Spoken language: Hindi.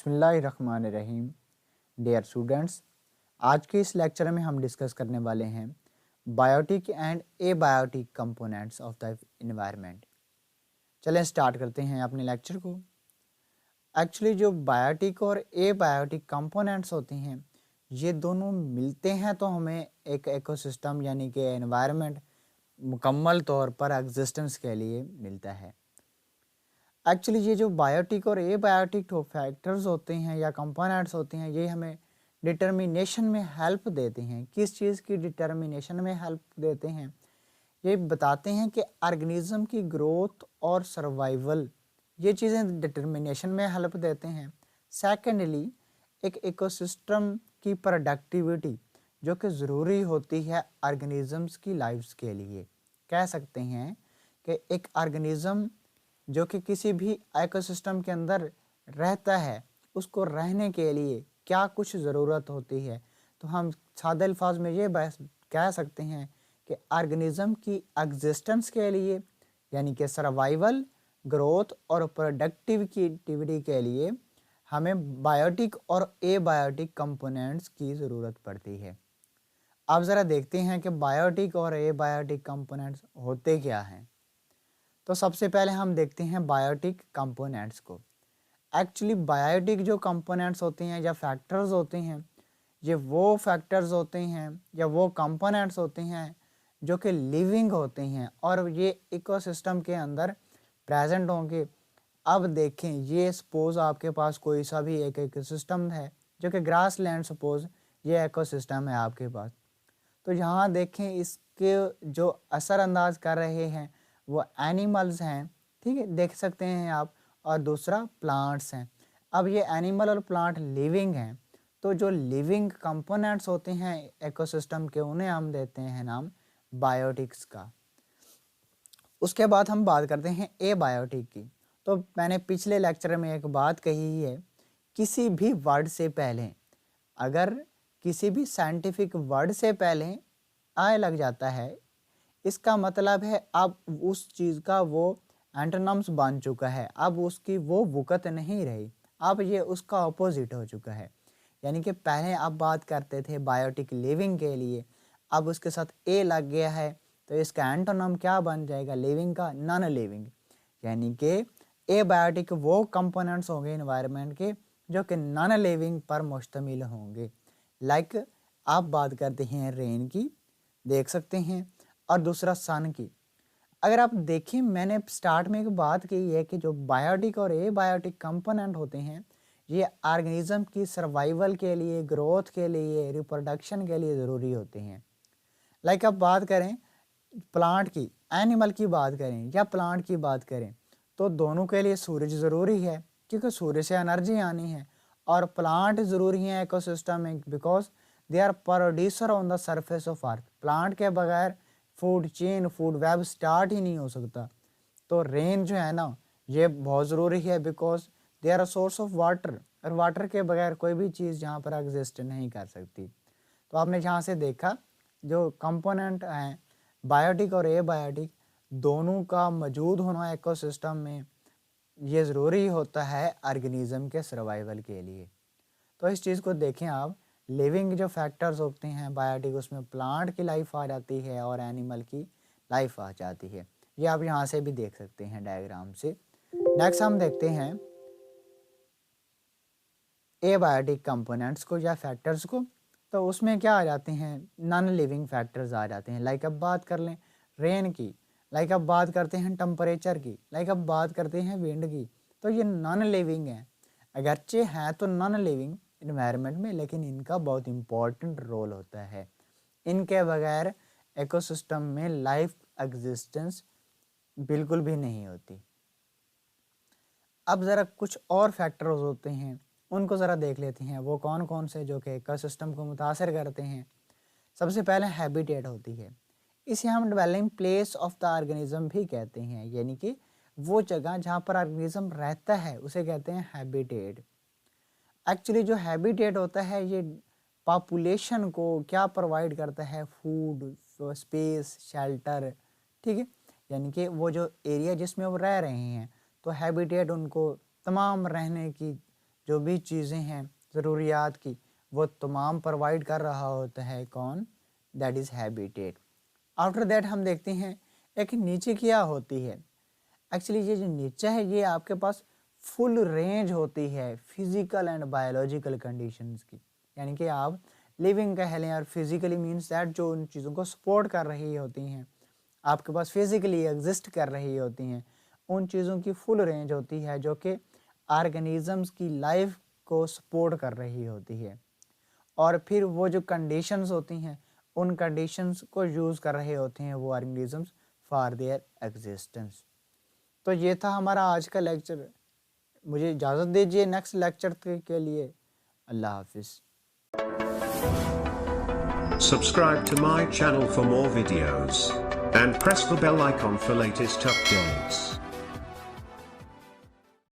बिस्मिल्लाहिर्रहमानिर्रहीम। डियर स्टूडेंट्स, आज के इस लेक्चर में हम डिस्कस करने वाले हैं biotic and abiotic components of the environment. चलें स्टार्ट करते हैं अपने लेक्चर को। एक्चुअली जो बायोटिक और एबायोटिक कंपोनेंट्स होते हैं ये दोनों मिलते हैं तो हमें एक इकोसिस्टम यानी कि एनवायरनमेंट मुकम्मल तौर पर एग्जिस्टेंस के लिए मिलता है। एक्चुअली ये जो बायोटिक और एबायोटिक फैक्टर्स होते हैं या कंपोनेंट्स होते हैं ये हमें डिटर्मिनेशन में हेल्प देते हैं। किस चीज़ की डिटर्मिनेशन में हेल्प देते हैं? ये बताते हैं कि ऑर्गेनिज्म की ग्रोथ और सर्वाइवल, ये चीज़ें डिटर्मिनेशन में हेल्प देते हैं। सेकेंडली, एक इकोसिस्टम की प्रोडक्टिविटी जो कि ज़रूरी होती है ऑर्गेनिजम्स की लाइफ्स के लिए। कह सकते हैं कि एक ऑर्गेनिज्म जो कि किसी भी इकोसिस्टम के अंदर रहता है उसको रहने के लिए क्या कुछ ज़रूरत होती है, तो हम सादे अल्फाज में ये कह सकते हैं कि ऑर्गेनिज्म की एग्जिस्टेंस के लिए यानी कि सर्वाइवल, ग्रोथ और प्रोडक्टिविटी के लिए हमें बायोटिक और एबायोटिक कंपोनेंट्स की ज़रूरत पड़ती है। अब ज़रा देखते हैं कि बायोटिक और एबायोटिक कंपोनेंट्स होते क्या हैं। तो सबसे पहले हम देखते हैं बायोटिक कंपोनेंट्स को। एक्चुअली बायोटिक जो कंपोनेंट्स होते हैं या फैक्टर्स होते हैं ये वो फैक्टर्स होते हैं या वो कंपोनेंट्स होते हैं जो कि लिविंग होते हैं और ये इकोसिस्टम के अंदर प्रेजेंट होंगे। अब देखें, ये सपोज आपके पास कोई सा भी एक इकोसिस्टम है जो कि ग्रास लैंड, सपोज ये इकोसिस्टम है आपके पास, तो यहाँ देखें इसके जो असर अंदाज कर रहे हैं वो एनिमल्स हैं, ठीक है, देख सकते हैं आप, और दूसरा प्लांट्स हैं। अब ये एनिमल और प्लांट लिविंग हैं, तो जो लिविंग कंपोनेंट्स होते हैं इकोसिस्टम के उन्हें हम देते हैं नाम बायोटिक्स का। उसके बाद हम बात करते हैं एबायोटिक की। तो मैंने पिछले लेक्चर में एक बात कही है, किसी भी वर्ड से पहले, अगर किसी भी साइंटिफिक वर्ड से पहले आय लग जाता है, इसका मतलब है अब उस चीज़ का वो एंटोनिम्स बन चुका है, अब उसकी वो वक़्त नहीं रही, अब ये उसका अपोजिट हो चुका है। यानी कि पहले आप बात करते थे बायोटिक लिविंग के लिए, अब उसके साथ ए लग गया है तो इसका एंटोनिम क्या बन जाएगा? लिविंग का नॉन लिविंग। यानी कि एबायोटिक वो कंपोनेंट्स होंगे एनवायरनमेंट के जो कि नॉन लिविंग पर मुश्तमिल होंगे। लाइक आप बात करते हैं रेन की, देख सकते हैं, और दूसरा सन की। अगर आप देखें, मैंने स्टार्ट में एक बात की है कि जो बायोटिक और एबायोटिक कंपोनेंट होते हैं ये ऑर्गेनिज्म की सर्वाइवल के लिए, ग्रोथ के लिए, रिप्रोडक्शन के लिए ज़रूरी होते हैं। लाइक अब बात करें प्लांट की, एनिमल की बात करें या प्लांट की बात करें, तो दोनों के लिए सूरज ज़रूरी है क्योंकि सूर्य से एनर्जी आनी है, और प्लांट ज़रूरी हैं इकोसिस्टम में because they are producer on the surface of earth. Plant के बगैर food chain, food web start ही नहीं हो सकता। तो रेन जो है ना ये बहुत ज़रूरी है because they are a source of water, और वाटर के बगैर कोई भी चीज़ यहाँ पर एग्जिस्ट नहीं कर सकती। तो आपने यहाँ से देखा जो कंपोनेंट हैं बायोटिक और एबायोटिक दोनों का मौजूद होना इकोसिस्टम में ये ज़रूरी होता है ऑर्गेनिज्म के सर्वाइवल के लिए। तो इस चीज़ को देखें आप, लिविंग जो फैक्टर्स होते हैं बायोटिक, उसमें प्लांट की लाइफ आ जाती है और एनिमल की लाइफ आ जाती है। ये आप यहाँ से भी देख सकते हैं डायग्राम से। नेक्स्ट हम देखते हैं एबायोटिक कंपोनेंट्स को या फैक्टर्स को। तो उसमें क्या आ जाते हैं? नॉन लिविंग फैक्टर्स आ जाते हैं। लाइक अब बात कर लें रेन की, लाइक अब बात करते हैं टेम्परेचर की, लाइक अब बात करते हैं विंड की। तो ये नॉन लिविंग है, अगरचे हैं तो नॉन लिविंग इन्वायरमेंट में, लेकिन इनका बहुत इम्पोर्टेंट रोल होता है। इनके बगैर इकोसिस्टम में लाइफ एग्जिस्टेंस बिल्कुल भी नहीं होती। अब ज़रा कुछ और फैक्टर्स होते हैं उनको ज़रा देख लेते हैं, वो कौन कौन से जो कि इकोसिस्टम को मुतासर करते हैं। सबसे पहले हैबिटेट होती है, इसे हम dwelling place of the organism भी कहते हैं, यानी कि वो जगह जहाँ पर ऑर्गेनिज्म रहता है उसे कहते हैं हैबिटेट। एक्चुअली जो हैबिटेट होता है ये पॉपुलेशन को क्या प्रोवाइड करता है? फूड, स्पेस, शेल्टर, ठीक है, यानी कि वो जो एरिया जिसमें वो रह रहे हैं, तो हैबिटेट उनको तमाम रहने की जो भी चीज़ें हैं ज़रूरियात की, वो तमाम प्रोवाइड कर रहा होता है कौन? That is habitat. After that हम देखते हैं एक नीचे क्या होती है। एक्चुअली ये जो नीचे है ये आपके पास फुल रेंज होती है फिजिकल एंड बायोलॉजिकल कंडीशंस की, यानी कि आप लिविंग कह लें और फिजिकली मीन्स दैट जो उन चीज़ों को सपोर्ट कर रही होती हैं, आपके पास फिजिकली एग्जिस्ट कर रही होती हैं, उन चीज़ों की फुल रेंज होती है जो कि ऑर्गेनिजम्स की लाइफ को सपोर्ट कर रही होती है। और फिर वो जो कंडीशंस होती हैं उन कंडीशंस को यूज़ कर रहे होते हैं वो ऑर्गेनिजम्स फॉर देयर एग्जिस्टेंस। तो ये था हमारा आज का लेक्चर। मुझे इजाज़त दीजिए नेक्स्ट लेक्चर के लिए। अल्लाह हाफिज़। Subscribe to my channel for more videos and press the bell icon for latest updates.